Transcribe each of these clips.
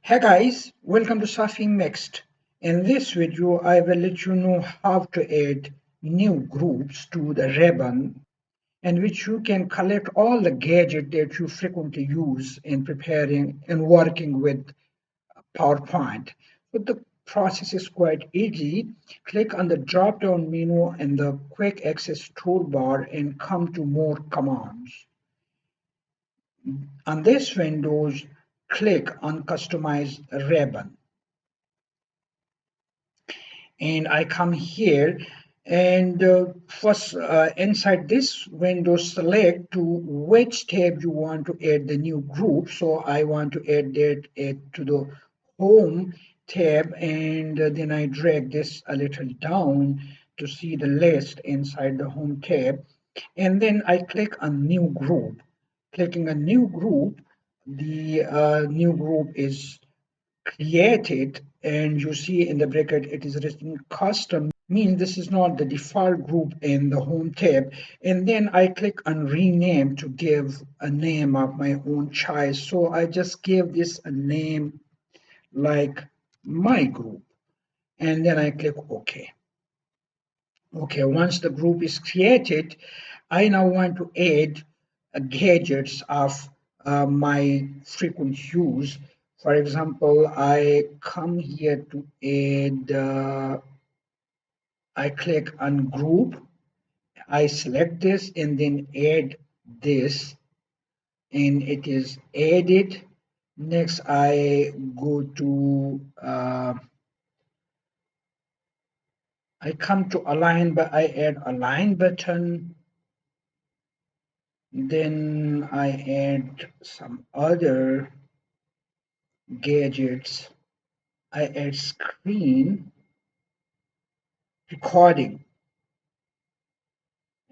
Hey guys, welcome to Surfing Mixed. In this video, I will let you know how to add new groups to the ribbon in which you can collect all the gadgets that you frequently use in preparing and working with PowerPoint. But the process is quite easy. Click on the drop-down menu in the quick access toolbar and come to more commands. On this window, click on customize ribbon. And I come here and first inside this window select to which tab you want to add the new group. So I want to add it to the home tab, and then I drag this a little down to see the list inside the home tab, and then I click on new group. Clicking a new group, the new group is created, and you see in the bracket it is written custom, means this is not the default group in the home tab. And then I click on rename to give a name of my own choice, so I just give this a name like my group, and then I click OK. Once the group is created, I now want to add gadgets of my frequent use. For example, I come here to add, I click on group, I select this and then add this, and it is added. Next, I go to, I come to align, but I add align button. Then I add some other gadgets. I add screen recording,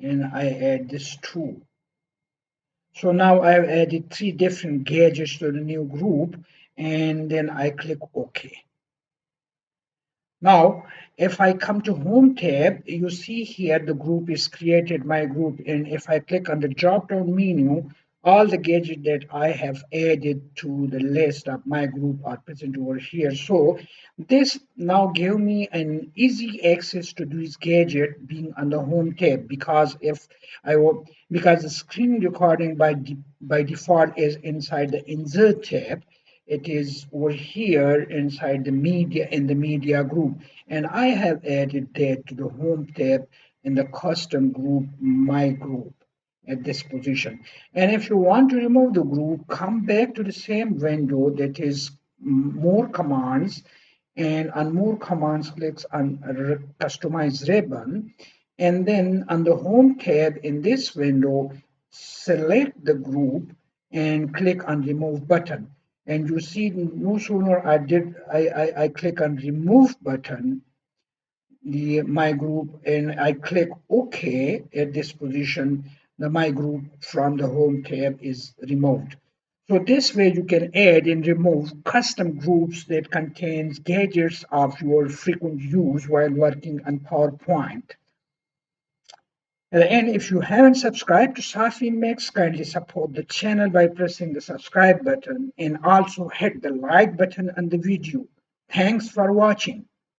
and I add this too. So now I've added three different gadgets to the new group, and then I click OK. Now, if I come to Home tab, you see here the group is created, my group, and if I click on the drop-down menu, all the gadgets that I have added to the list of my group are present over here. So this now give me an easy access to this gadget being on the Home tab, because if I will, because the screen recording by default is inside the Insert tab, it is over here inside the media, in the media group, and I have added that to the home tab in the custom group, my group, at this position. And if you want to remove the group, come back to the same window, that is more commands, and on more commands clicks on customize ribbon, and then on the home tab in this window select the group and click on remove button. And you see, no sooner I click on remove button, the my group, and I click OK at this position, the my group from the home tab is removed. So this way you can add and remove custom groups that contains gadgets of your frequent use while working on PowerPoint. And if you haven't subscribed to Safi Mix, kindly support the channel by pressing the subscribe button and also hit the like button on the video. Thanks for watching.